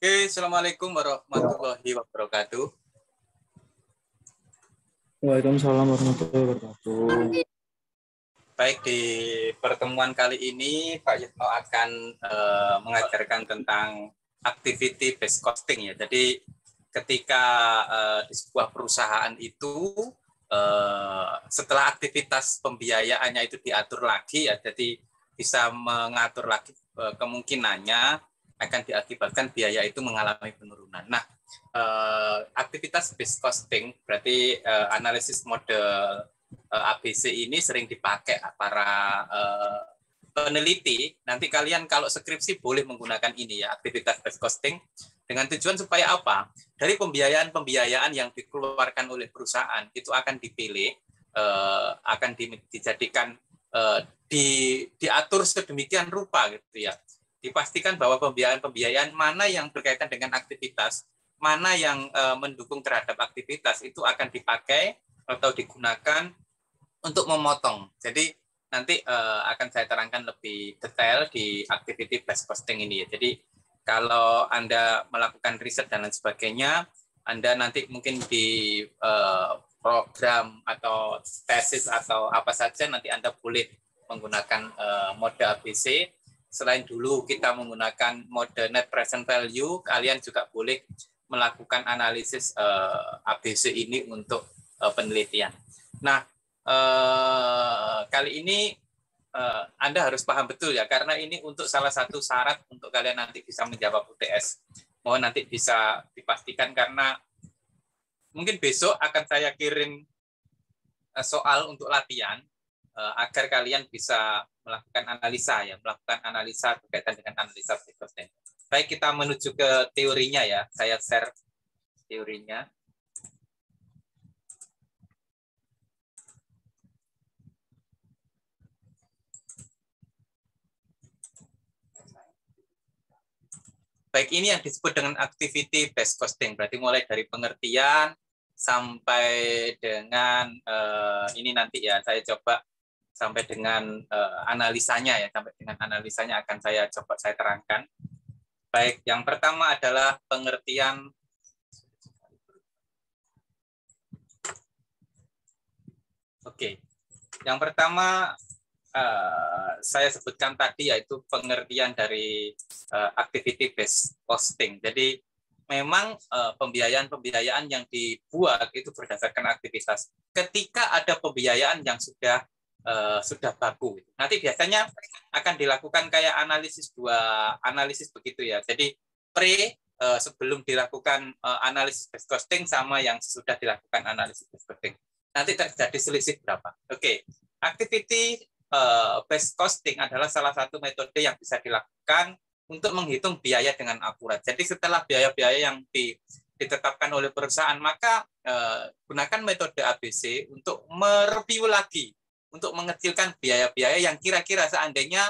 Oke, Assalamualaikum warahmatullahi wabarakatuh. Waalaikumsalam warahmatullahi wabarakatuh. Baik, di pertemuan kali ini Pak Yitno akan mengajarkan tentang activity based costing ya. Jadi ketika di sebuah perusahaan itu setelah aktivitas pembiayaannya itu diatur lagi ya, jadi bisa mengatur lagi kemungkinannya akan diakibatkan biaya itu mengalami penurunan. Nah, aktivitas based costing berarti analisis model ABC ini sering dipakai para peneliti. Nanti kalian kalau skripsi boleh menggunakan ini ya, aktivitas based costing, dengan tujuan supaya apa? Dari pembiayaan yang dikeluarkan oleh perusahaan itu akan dipilih, akan dijadikan diatur sedemikian rupa gitu ya. Dipastikan bahwa pembiayaan mana yang berkaitan dengan aktivitas, mana yang mendukung terhadap aktivitas itu akan dipakai atau digunakan untuk memotong. Jadi nanti akan saya terangkan lebih detail di activity based costing ini ya. Jadi kalau Anda melakukan riset dan lain sebagainya, Anda nanti mungkin di program atau tesis atau apa saja nanti Anda boleh menggunakan mode ABC. Selain dulu kita menggunakan mode net present value, kalian juga boleh melakukan analisis ABC ini untuk penelitian. Nah, kali ini Anda harus paham betul ya, karena ini untuk salah satu syarat untuk kalian nanti bisa menjawab UTS. Mohon nanti bisa dipastikan karena mungkin besok akan saya kirim soal untuk latihan agar kalian bisa melakukan analisa berkaitan dengan analisa costing. Baik, kita menuju ke teorinya ya. Saya share teorinya. Baik, ini yang disebut dengan activity based costing. Berarti mulai dari pengertian sampai dengan ini nanti ya, saya coba sampai dengan analisanya ya, sampai dengan analisanya akan saya coba saya terangkan. Baik, yang pertama adalah pengertian. Oke, yang pertama saya sebutkan tadi yaitu pengertian dari activity based costing. Jadi memang pembiayaan yang dibuat itu berdasarkan aktivitas. Ketika ada pembiayaan yang sudah baku, nanti biasanya akan dilakukan kayak analisis begitu ya. Jadi sebelum dilakukan analisis based costing sama yang sudah dilakukan analisis based costing. Nanti terjadi selisih berapa. Oke, activity based costing adalah salah satu metode yang bisa dilakukan untuk menghitung biaya dengan akurat. Jadi setelah biaya-biaya yang ditetapkan oleh perusahaan, maka gunakan metode ABC untuk mereview lagi, untuk mengecilkan biaya-biaya yang kira-kira seandainya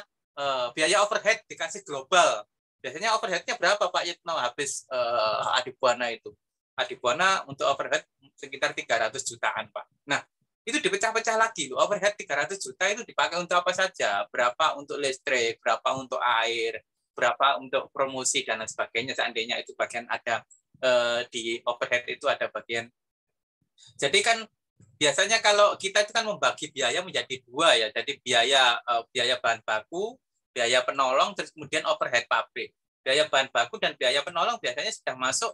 biaya overhead dikasih global. Biasanya overheadnya berapa Pak Yitno habis Adibuana itu? Adibuana untuk overhead sekitar 300 jutaan, Pak. Nah, itu dipecah-pecah lagi loh. Overhead 300 juta itu dipakai untuk apa saja? Berapa untuk listrik, berapa untuk air, berapa untuk promosi dan lain sebagainya. Seandainya itu bagian ada di overhead itu ada bagian. Jadi kan biasanya kalau kita itu kan membagi biaya menjadi dua ya. Jadi biaya bahan baku, biaya penolong, terus kemudian overhead pabrik. Biaya bahan baku dan biaya penolong biasanya sudah masuk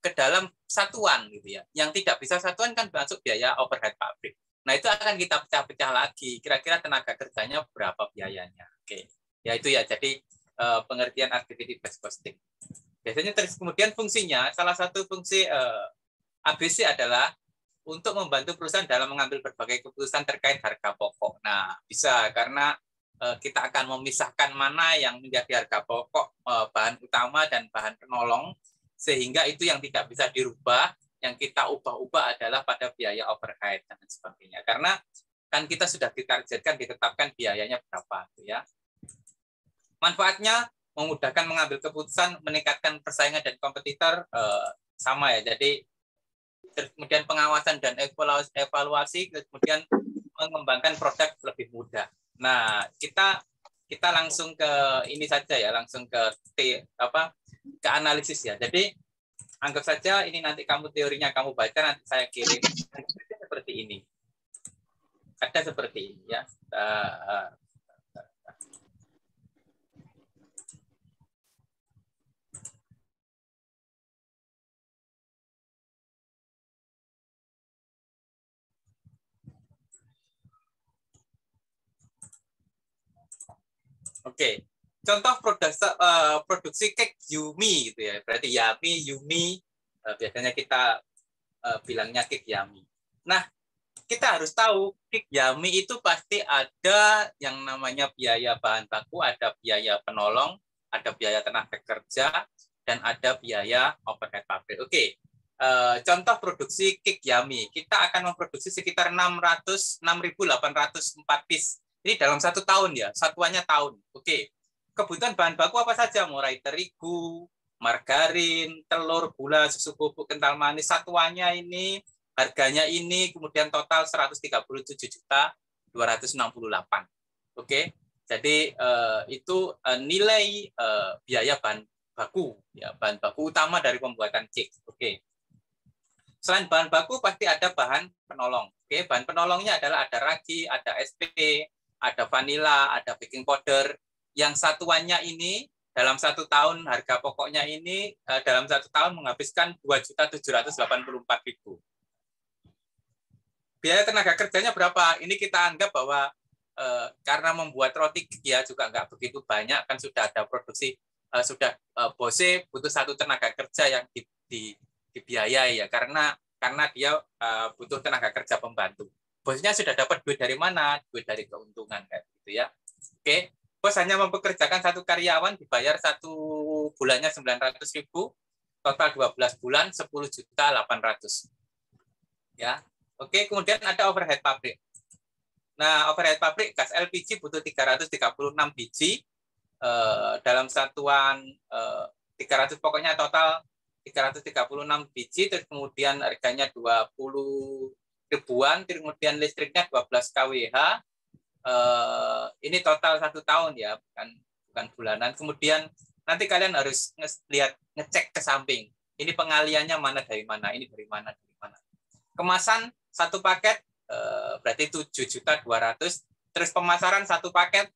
ke dalam satuan gitu ya. Yang tidak bisa satuan kan masuk biaya overhead pabrik. Nah, itu akan kita pecah-pecah lagi. Kira-kira tenaga kerjanya berapa biayanya. Oke. Ya itu ya. Jadi pengertian activity based costing. Biasanya terus kemudian fungsinya, salah satu fungsi ABC adalah untuk membantu perusahaan dalam mengambil berbagai keputusan terkait harga pokok. Nah, bisa karena kita akan memisahkan mana yang menjadi harga pokok, bahan utama dan bahan penolong, sehingga itu yang tidak bisa dirubah, yang kita ubah-ubah adalah pada biaya overhead dan sebagainya. Karena kan kita sudah ditargetkan, ditetapkan biayanya berapa, ya. Manfaatnya memudahkan mengambil keputusan, meningkatkan persaingan dan kompetitor sama ya. Jadi kemudian pengawasan dan evaluasi, kemudian mengembangkan produk lebih mudah. Nah, kita langsung ke ini saja ya, langsung ke ke analisis ya. Jadi anggap saja ini nanti kamu teorinya kamu baca, nanti saya kirim seperti ini. Ada seperti ini ya. Oke. Contoh produksi cake Yumi gitu ya. Berarti Yumi, biasanya kita bilangnya cake Yummy. Nah, kita harus tahu cake Yummy itu pasti ada yang namanya biaya bahan baku, ada biaya penolong, ada biaya tenaga kerja, dan ada biaya overhead pabrik. Oke. Contoh produksi cake Yummy, kita akan memproduksi sekitar 6.804 piece. Ini dalam 1 tahun ya, satuannya tahun. Oke. Kebutuhan bahan baku apa saja? Mulai terigu, margarin, telur, gula, susu bubuk, kental manis, satuannya ini, harganya ini, kemudian total 137.268. Oke. Jadi itu nilai biaya bahan baku, ya, bahan baku utama dari pembuatan cake. Oke. Selain bahan baku pasti ada bahan penolong. Oke, bahan penolongnya adalah ada ragi, ada SP, ada vanila, ada baking powder. Yang satuannya ini dalam 1 tahun harga pokoknya ini dalam 1 tahun menghabiskan 2.784.000. Biaya tenaga kerjanya berapa? Ini kita anggap bahwa karena membuat roti ya juga nggak begitu banyak, kan sudah ada produksi, bose butuh 1 tenaga kerja yang dibiayai ya, karena dia butuh tenaga kerja pembantu. Bosnya sudah dapat duit dari mana? Duit dari keuntungan kayak gitu ya. Oke, bos hanya mempekerjakan 1 karyawan, dibayar 1 bulannya 900.000, total 12 bulan 10.800.000. Ya. Oke, kemudian ada overhead pabrik. Nah, overhead pabrik gas LPG butuh 336 biji dalam satuan 300, pokoknya total 336 biji, terus kemudian harganya 20 ribuan, kemudian listriknya 12 kWh. Ini total 1 tahun ya, bukan bulanan. Kemudian nanti kalian harus ngecek ke samping. Ini pengaliannya mana dari mana, ini dari mana. Kemasan 1 paket berarti 7.200.000. Terus pemasaran 1 paket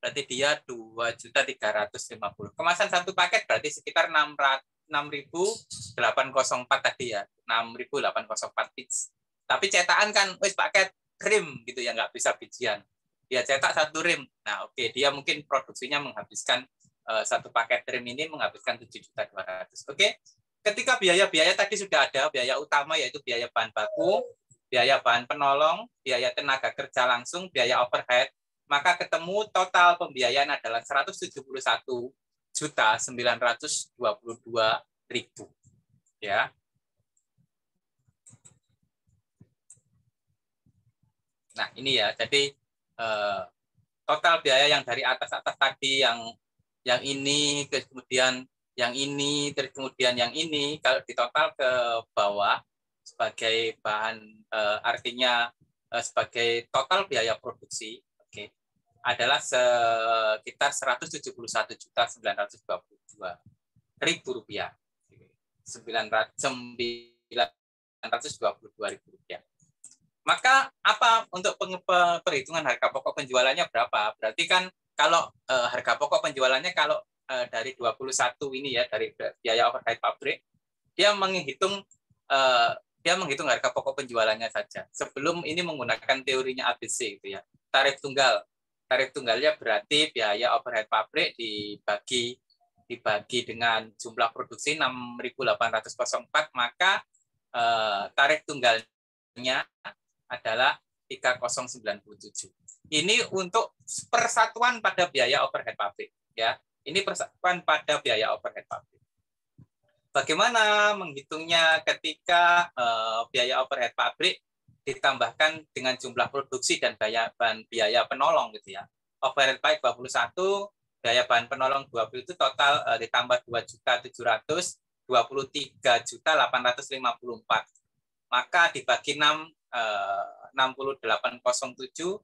berarti dia 2.350.000. Kemasan 1 paket berarti sekitar 6.804 tadi ya, 6.804 biji. Tapi cetakan kan wis paket rim gitu ya, nggak bisa bijian. Dia cetak 1 rim. Nah, oke, dia mungkin produksinya menghabiskan 1 paket rim ini menghabiskan 7.200.000. Oke. Ketika biaya-biaya tadi sudah ada, biaya utama yaitu biaya bahan baku, biaya bahan penolong, biaya tenaga kerja langsung, biaya overhead, maka ketemu total pembiayaan adalah 171.922.000 ya. Nah, ini ya. Jadi total biaya yang dari atas tadi, yang ini, kemudian yang ini, terus kemudian yang ini, kalau ditotal ke bawah sebagai bahan, artinya sebagai total biaya produksi, oke, adalah sekitar 171.922.000 rupiah, 922.000 rupiah. Maka apa untuk perhitungan harga pokok penjualannya berapa? Berarti kan kalau harga pokok penjualannya kalau dari 21 ini ya, dari biaya overhead pabrik, dia menghitung harga pokok penjualannya saja. Sebelum ini menggunakan teorinya ABC gitu ya. Tarif tunggal. Tarif tunggalnya berarti biaya overhead pabrik dibagi dengan jumlah produksi 6.804, maka tarif tunggalnya adalah 3097. Ini untuk persatuan pada biaya overhead pabrik ya. Ini persatuan pada biaya overhead pabrik. Bagaimana menghitungnya ketika biaya overhead pabrik ditambahkan dengan jumlah produksi dan biaya penolong gitu ya. Overhead pabrik 21, biaya bahan penolong 20 itu total ditambah 2.700, 23.854. Maka dibagi 6807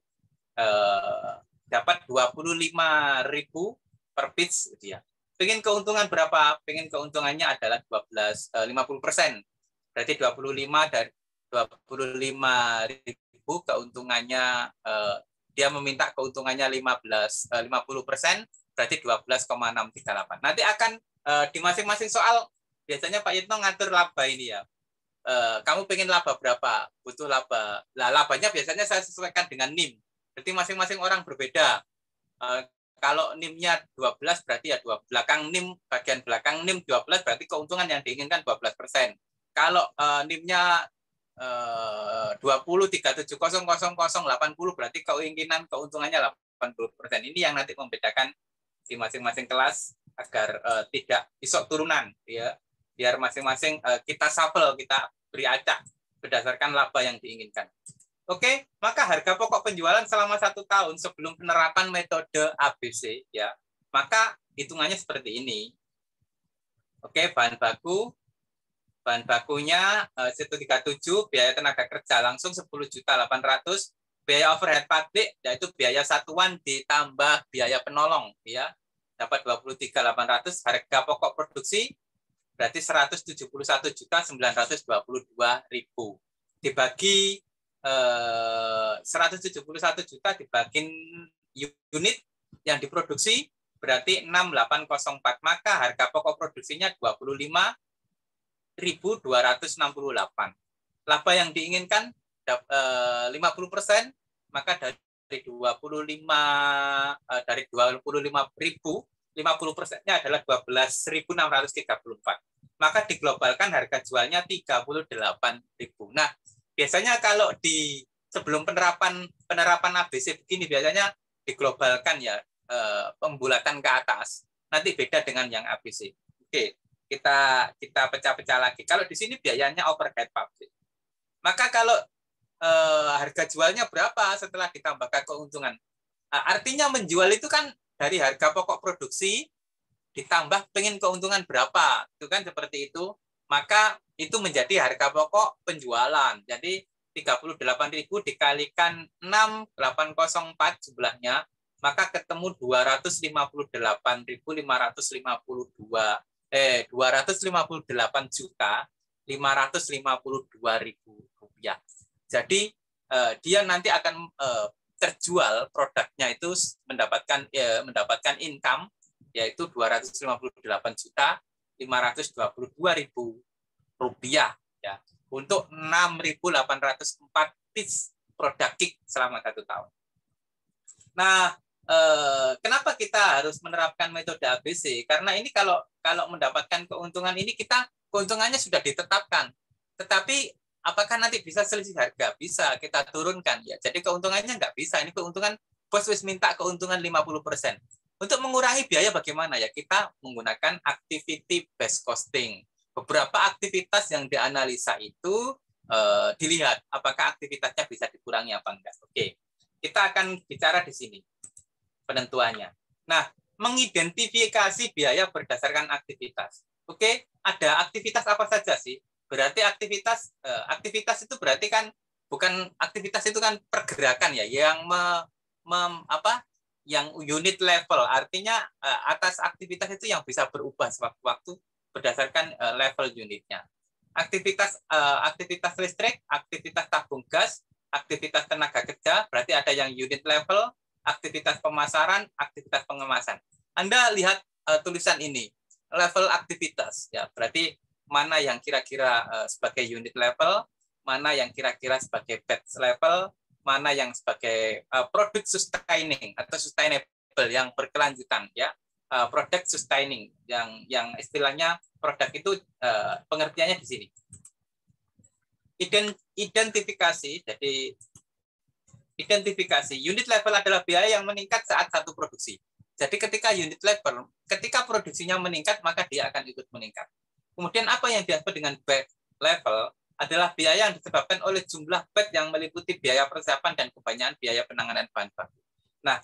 dapat 25.000 per pitch gitu ya. Pengen keuntungan berapa? Pengen keuntungannya adalah 50%. Berarti 25.000 keuntungannya, dia meminta keuntungannya 50%, berarti 12,638. Nanti akan di masing-masing soal biasanya Pak Yitno ngatur laba ini ya. Kamu pengen laba berapa? Butuh laba. Lah labanya biasanya saya sesuaikan dengan NIM. Berarti masing-masing orang berbeda. Kalau NIM-nya 12 berarti ya bagian belakang NIM 12 berarti keuntungan yang diinginkan 12%. Kalau NIM-nya 20 37000080 berarti keinginan keuntungannya 80%. Ini yang nanti membedakan di masing-masing kelas agar tidak isok turunan ya. Biar masing-masing kita shuffle, kita beri acak berdasarkan laba yang diinginkan. Oke, maka harga pokok penjualan selama 1 tahun sebelum penerapan metode ABC ya, maka hitungannya seperti ini. Oke, bahan bakunya 137, biaya tenaga kerja langsung 10.800.000, biaya overhead pabrik yaitu biaya satuan ditambah biaya penolong ya, dapat 23.800. Harga pokok produksi berarti 171.922.000 dibagi 171 juta dibagi unit yang diproduksi berarti 6.804, maka harga pokok produksinya 25.268. Laba yang diinginkan 50%, maka dari 25.000 50%-nya adalah 12.634. Maka diglobalkan harga jualnya 38.000. Nah, biasanya kalau di sebelum penerapan ABC begini biasanya diglobalkan ya, pembulatan ke atas. Nanti beda dengan yang ABC. Oke, kita pecah-pecah lagi. Kalau di sini biayanya overhead pabrik. Maka kalau harga jualnya berapa setelah ditambahkan keuntungan? Artinya menjual itu kan dari harga pokok produksi ditambah pengen keuntungan berapa, itu kan seperti itu. Maka itu menjadi harga pokok penjualan. Jadi 38.000 dikalikan 6.804 jumlahnya, maka ketemu 258.552 258.552.000 rupiah. Jadi dia nanti akan terjual produknya itu mendapatkan income yaitu 258.522.000 rupiah ya, untuk 6.804 piece produk kick selama 1 tahun. Nah, kenapa kita harus menerapkan metode ABC? Karena ini kalau mendapatkan keuntungan ini keuntungannya sudah ditetapkan. Tetapi apakah nanti bisa selisih harga? Bisa, kita turunkan ya. Jadi keuntungannya nggak bisa. Ini keuntungan, bos wis minta keuntungan 50%. Untuk mengurangi biaya bagaimana ya? Kita menggunakan activity based costing. Beberapa aktivitas yang dianalisa itu dilihat apakah aktivitasnya bisa dikurangi apa enggak. Oke. Kita akan bicara di sini penentuannya. Nah, mengidentifikasi biaya berdasarkan aktivitas. Oke, ada aktivitas apa saja sih? Berarti aktivitas itu berarti kan bukan aktivitas itu kan pergerakan ya, yang yang unit level, artinya atas aktivitas itu yang bisa berubah sewaktu-waktu berdasarkan level unitnya. Aktivitas listrik, aktivitas tabung gas, aktivitas tenaga kerja, berarti ada yang unit level, aktivitas pemasaran, aktivitas pengemasan. Anda lihat tulisan ini, level aktivitas ya, berarti mana yang kira-kira sebagai unit level, mana yang kira-kira sebagai batch level, mana yang sebagai product sustaining atau sustainable yang berkelanjutan ya. Product sustaining yang istilahnya produk itu pengertiannya di sini. Identifikasi, jadi identifikasi unit level adalah biaya yang meningkat saat satu produksi. Jadi ketika produksinya meningkat maka dia akan ikut meningkat. Kemudian apa yang disebut dengan batch level adalah biaya yang disebabkan oleh jumlah batch yang meliputi biaya persiapan dan kebanyakan biaya penanganan bahan baku. Nah,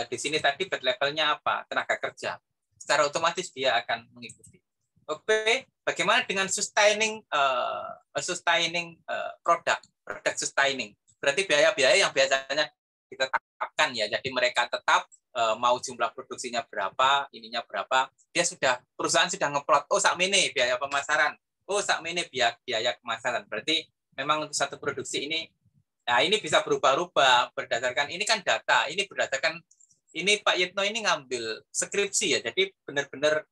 di sini tadi batch levelnya apa? Tenaga kerja. Secara otomatis dia akan mengikuti. Oke, bagaimana dengan sustaining product sustaining? Berarti biaya-biaya yang biasanya kita tetapkan ya. Jadi mereka tetap mau jumlah produksinya berapa, ininya berapa, perusahaan sudah ngeplot, oh sakmene biaya pemasaran, oh sakmene biaya pemasaran. Berarti memang untuk satu produksi ini, nah ini bisa berubah-ubah berdasarkan, ini kan data, ini berdasarkan, ini Pak Yitno ini ngambil skripsi ya, jadi benar-benar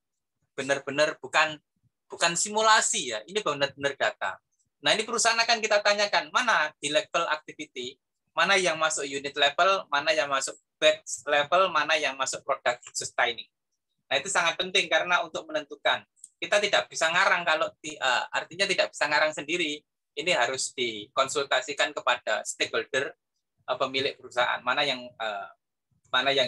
bukan simulasi ya, ini benar-benar data. Nah ini perusahaan akan kita tanyakan, mana di level activity, mana yang masuk unit level, mana yang masuk batch level, mana yang masuk product sustaining. Nah itu sangat penting karena untuk menentukan, kita tidak bisa ngarang kalau artinya tidak bisa ngarang sendiri. Ini harus dikonsultasikan kepada stakeholder pemilik perusahaan, mana yang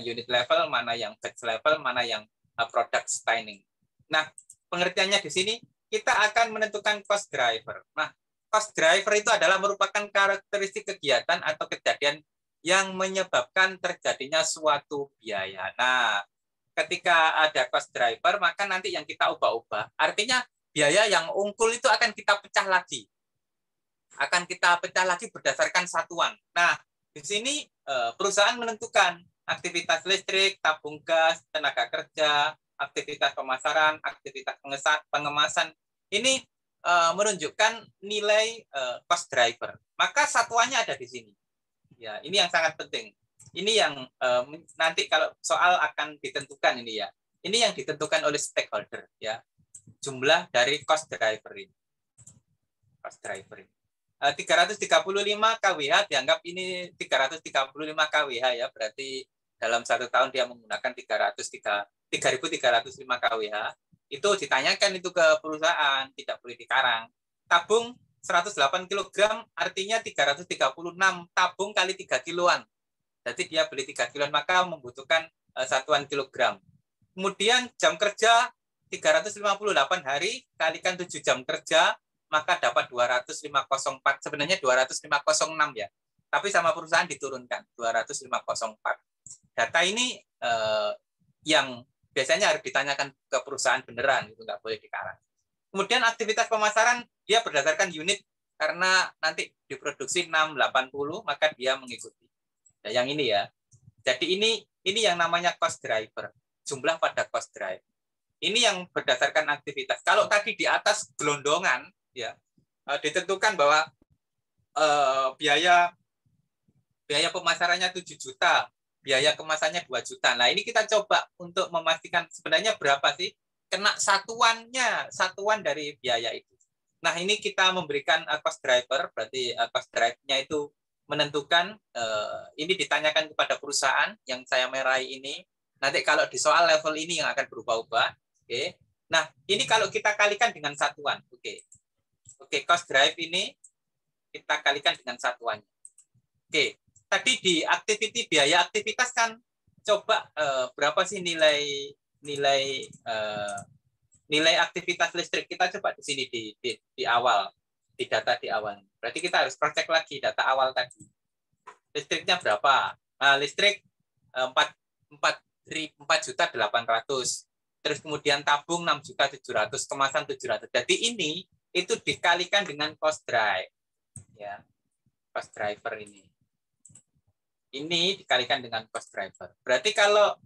unit level, mana yang batch level, mana yang product sustaining. Nah pengertiannya di sini kita akan menentukan cost driver. Nah cost driver itu adalah merupakan karakteristik kegiatan atau kejadian yang menyebabkan terjadinya suatu biaya. Nah, ketika ada cost driver, maka nanti yang kita ubah-ubah, artinya biaya yang unggul itu akan kita pecah lagi. Akan kita pecah lagi berdasarkan satuan. Nah, di sini perusahaan menentukan aktivitas listrik, tabung gas, tenaga kerja, aktivitas pemasaran, aktivitas pengemasan. Ini menunjukkan nilai cost driver. Maka satuannya ada di sini. Ya, ini yang sangat penting. Ini yang nanti kalau soal akan ditentukan ini ya. Ini yang ditentukan oleh stakeholder ya. Jumlah dari cost driver ini. Cost driver ini. 335 kWh dianggap ini 335 kWh ya. Berarti dalam 1 tahun dia menggunakan 3.305 kWh. Itu ditanyakan itu ke perusahaan, tidak boleh dikarang. Tabung 108 kg artinya 336 tabung kali 3 kiloan. Jadi dia beli 3 kiloan maka membutuhkan satuan kilogram. Kemudian jam kerja 358 hari kalikan 7 jam kerja maka dapat 2504. Sebenarnya 2506 ya. Tapi sama perusahaan diturunkan 2504. Data ini yang biasanya harus ditanyakan ke perusahaan beneran, itu nggak boleh dikarang. Kemudian aktivitas pemasaran dia berdasarkan unit karena nanti diproduksi 680 maka dia mengikuti. Nah, yang ini ya. Jadi ini yang namanya cost driver, jumlah pada cost driver. Ini yang berdasarkan aktivitas. Kalau tadi di atas gelondongan ya ditentukan bahwa biaya pemasarannya 7 juta, biaya kemasannya 2 juta. Nah, ini kita coba untuk memastikan sebenarnya berapa sih kena satuan dari biaya itu. Nah, ini kita memberikan cost driver, berarti cost drive-nya itu menentukan, ini ditanyakan kepada perusahaan yang saya merahi ini. Nanti kalau di soal level ini yang akan berubah-ubah. Oke. Nah, ini kalau kita kalikan dengan satuan. Oke. Oke, cost drive ini kita kalikan dengan satuannya. Oke. Tadi di activity biaya aktivitas kan coba berapa sih nilai aktivitas listrik kita coba di sini di awal, di data di awal. Berarti kita harus cross check lagi data awal tadi. Listriknya berapa? Nah, listrik 4.800.000. Terus kemudian tabung 6.700.000, kemasan 700. Jadi ini itu dikalikan dengan cost drive. Ya. Cost driver ini. Ini dikalikan dengan cost driver. Berarti kalau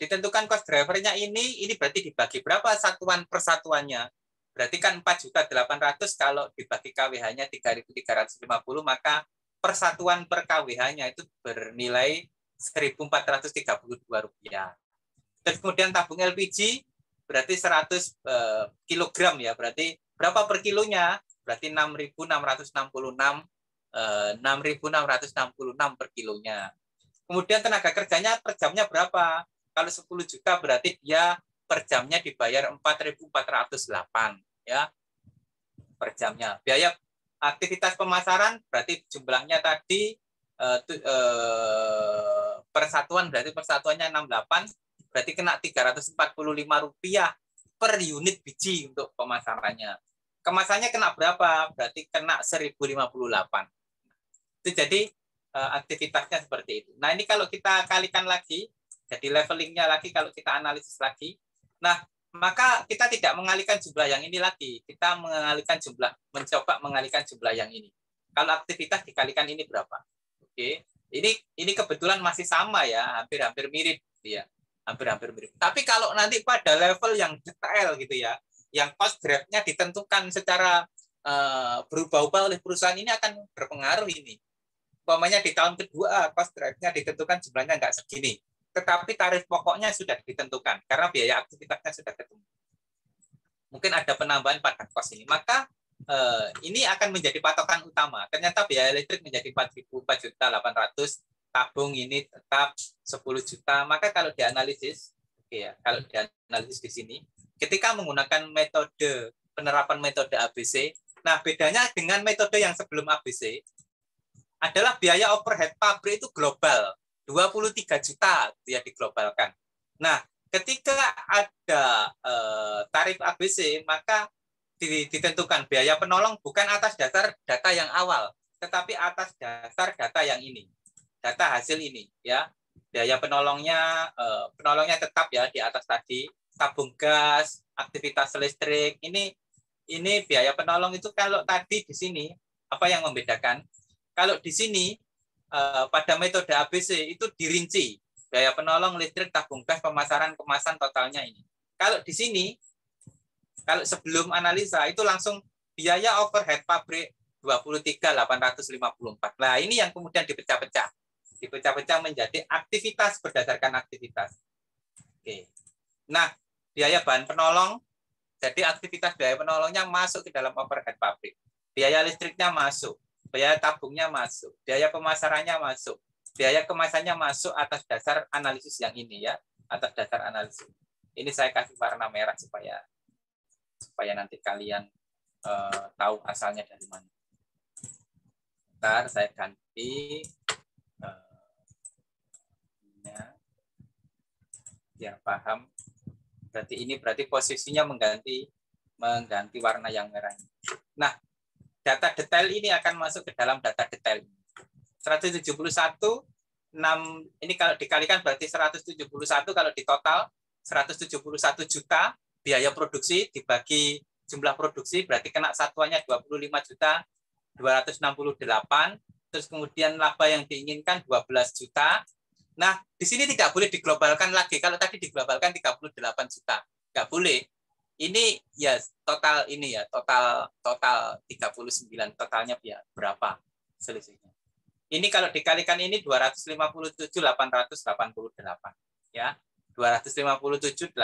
ditentukan cost drivernya ini berarti dibagi berapa satuan persatuannya. Berarti kan 4.800.000 kalau dibagi KWH-nya 3.350 maka persatuan per KWH-nya itu bernilai Rp1.432. Terus kemudian tabung LPG berarti 100 kilogram ya. Berarti berapa per kilonya? Berarti 6.666 per kilonya. Kemudian tenaga kerjanya per jamnya berapa? Kalau 10 juta berarti dia per jamnya dibayar 4.408 ya. Per jamnya. Biaya aktivitas pemasaran berarti jumlahnya tadi persatuan berarti persatuannya 68 berarti kena Rp345 per unit biji untuk pemasarannya. Kemasannya kena berapa? Berarti kena 1.058. Itu jadi aktivitasnya seperti itu. Nah, ini kalau kita kalikan lagi, jadi levelingnya lagi kalau kita analisis lagi. Nah, maka kita tidak mengalihkan jumlah yang ini lagi. Kita mencoba mengalihkan jumlah yang ini. Kalau aktivitas dikalikan ini berapa? Oke. Ini kebetulan masih sama ya, hampir-hampir mirip ya. Hampir-hampir mirip. Tapi kalau nanti pada level yang detail gitu ya, yang cost drive-nya ditentukan secara berubah-ubah oleh perusahaan, ini akan berpengaruh ini. Umpamanya di tahun kedua cost drive-nya ditentukan jumlahnya nggak segini, tetapi tarif pokoknya sudah ditentukan karena biaya aktivitasnya sudah ketemu. Mungkin ada penambahan pada cost ini, maka ini akan menjadi patokan utama. Ternyata biaya listrik menjadi 4.800, tabung ini tetap 10 juta. Maka kalau dianalisis, ya, kalau dianalisis di sini, ketika menggunakan metode penerapan metode ABC, nah bedanya dengan metode yang sebelum ABC adalah biaya overhead pabrik itu global, 23 juta dia diglobalkan. Nah, ketika ada tarif ABC, maka ditentukan biaya penolong bukan atas dasar data yang awal, tetapi atas dasar data yang ini, data hasil ini, ya. Biaya penolongnya tetap ya di atas tadi, tabung gas, aktivitas listrik. Ini biaya penolong itu kalau tadi di sini apa yang membedakan? Kalau di sini pada metode ABC itu dirinci biaya penolong, listrik, tabung gas, pemasaran, kemasan, totalnya ini. Kalau di sini, kalau sebelum analisa itu langsung biaya overhead pabrik 23.854. Nah, ini yang kemudian dipecah-pecah. Dipecah-pecah menjadi aktivitas berdasarkan aktivitas. Oke. Nah, biaya bahan penolong, jadi aktivitas biaya penolongnya masuk ke dalam overhead pabrik. Biaya listriknya masuk. Biaya tabungnya masuk, biaya pemasarannya masuk, biaya kemasannya masuk atas dasar analisis yang ini ya, atas dasar analisis. Ini saya kasih warna merah supaya nanti kalian tahu asalnya dari mana. Ntar saya ganti biar paham. Berarti posisinya mengganti warna yang merah. Nah, data detail ini akan masuk ke dalam data detail. 171, 6, ini kalau dikalikan berarti 171, kalau di total 171 juta biaya produksi dibagi jumlah produksi berarti kena satuannya 25 juta 268, terus kemudian laba yang diinginkan 12 juta. Nah, di sini tidak boleh diglobalkan lagi. Kalau tadi diglobalkan 38 juta. Nggak boleh. Ini ya total ini ya, total 39, totalnya berapa selisihnya. Ini kalau dikalikan ini 257.888 ya. 257.888.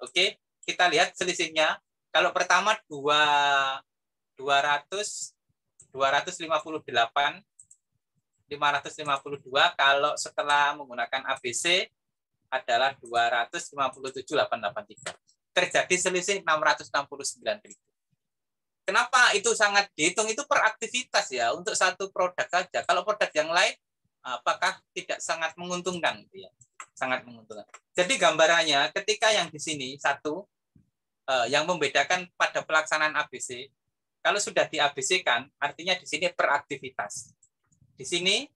Oke, kita lihat selisihnya. Kalau pertama 552, kalau setelah menggunakan ABC adalah 257.883. Terjadi selisih 669.000. Kenapa itu sangat dihitung? Itu per aktivitas ya, untuk satu produk saja. Kalau produk yang lain, apakah tidak sangat menguntungkan? Gitu ya? Sangat menguntungkan. Jadi gambarannya, ketika yang di sini satu, yang membedakan pada pelaksanaan ABC, kalau sudah di ABC-kan, artinya di sini per aktivitas. Di sini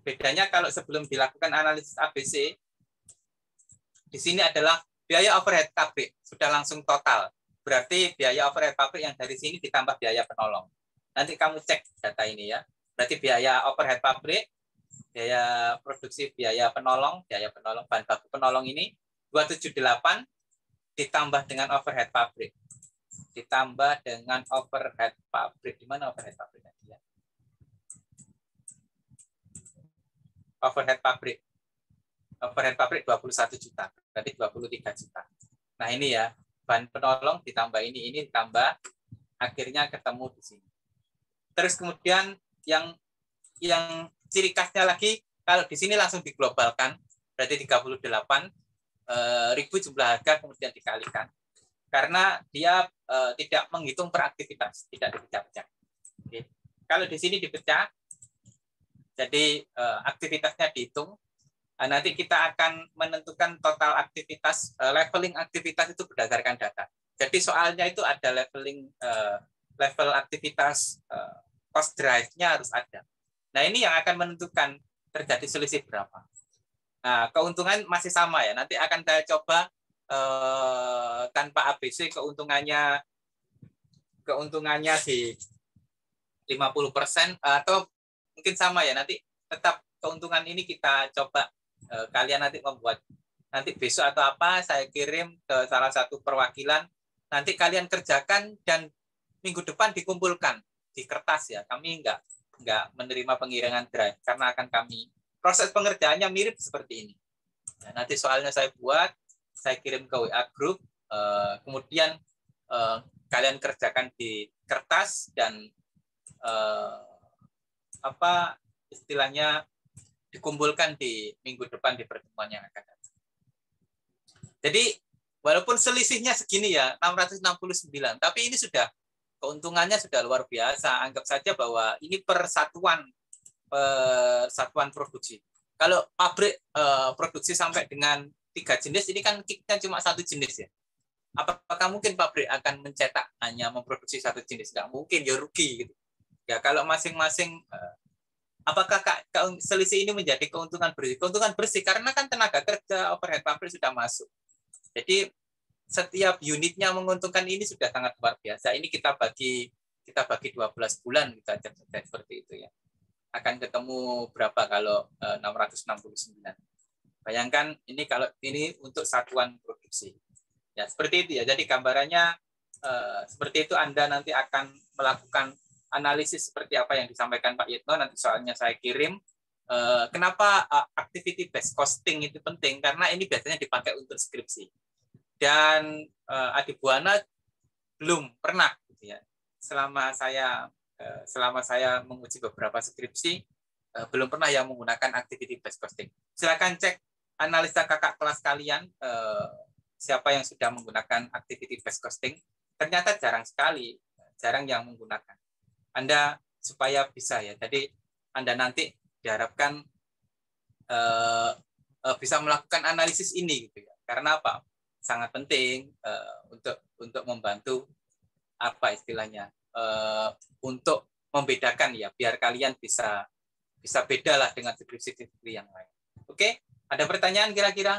bedanya kalau sebelum dilakukan analisis ABC, di sini adalah biaya overhead pabrik sudah langsung total. Berarti biaya overhead pabrik yang dari sini ditambah biaya penolong. Nanti kamu cek data ini ya. Berarti biaya overhead pabrik, biaya produksi, biaya penolong bahan baku penolong ini 278 ditambah dengan overhead pabrik. Ditambah dengan overhead pabrik. Di mana overhead pabrik? Overhead pabrik. Overhead pabrik 21 juta. Berarti 23 juta. Nah, ini ya, bahan penolong ditambah ini ditambah, akhirnya ketemu di sini. Terus kemudian yang ciri khasnya lagi, kalau di sini langsung diglobalkan, berarti 38.000 jumlah harga kemudian dikalikan. Karena dia tidak menghitung per aktivitas, tidak dipecah-pecah. Oke. Kalau di sini dipecah, jadi aktivitasnya dihitung. Nanti kita akan menentukan total aktivitas, leveling aktivitas itu berdasarkan data. Jadi soalnya itu ada level aktivitas cost drive-nya harus ada. Nah, ini yang akan menentukan terjadi selisih berapa. Nah, keuntungan masih sama ya. Nanti akan saya coba tanpa ABC keuntungannya di 50% atau mungkin sama ya. Nanti tetap keuntungan ini kita coba kalian nanti membuat, nanti besok atau apa saya kirim ke salah satu perwakilan, nanti kalian kerjakan dan minggu depan dikumpulkan di kertas ya. Kami nggak menerima pengiriman drive karena akan kami proses pengerjaannya mirip seperti ini. Nah, nanti soalnya saya buat, saya kirim ke WA group, kemudian kalian kerjakan di kertas dan apa istilahnya dikumpulkan di minggu depan di pertemuan yang akan datang. Jadi walaupun selisihnya segini ya 669, tapi ini sudah keuntungannya sudah luar biasa. Anggap saja bahwa ini persatuan produksi. Kalau pabrik produksi sampai dengan 3 jenis, ini kan kicknya cuma 1 jenis ya. Apakah mungkin pabrik akan mencetak hanya memproduksi 1 jenis? Nggak mungkin, ya rugi gitu. Ya kalau masing-masing, apakah selisih ini menjadi keuntungan bersih? Keuntungan bersih karena kan tenaga kerja overhead pabrik sudah masuk. Jadi setiap unitnya menguntungkan, ini sudah sangat luar biasa. Ini kita bagi 12 bulan kita aja seperti itu ya. Akan ketemu berapa kalau 669. Bayangkan ini kalau ini untuk satuan produksi. Ya, seperti itu ya. Jadi gambarannya seperti itu. Anda nanti akan melakukan analisis seperti apa yang disampaikan Pak Yitno, nanti soalnya saya kirim. Kenapa activity based costing itu penting? Karena ini biasanya dipakai untuk skripsi. Dan Adi Buana belum pernah gitu ya. Selama saya menguji beberapa skripsi, belum pernah yang menggunakan activity based costing. Silakan cek analisa kakak kelas kalian, siapa yang sudah menggunakan activity based costing. Ternyata jarang sekali, jarang yang menggunakan. Anda supaya bisa ya. Jadi Anda nanti diharapkan bisa melakukan analisis ini gitu ya. Karena apa? Sangat penting untuk membantu apa istilahnya, untuk membedakan ya, biar kalian bisa bedalah dengan skripsi yang lain. Oke, ada pertanyaan kira-kira?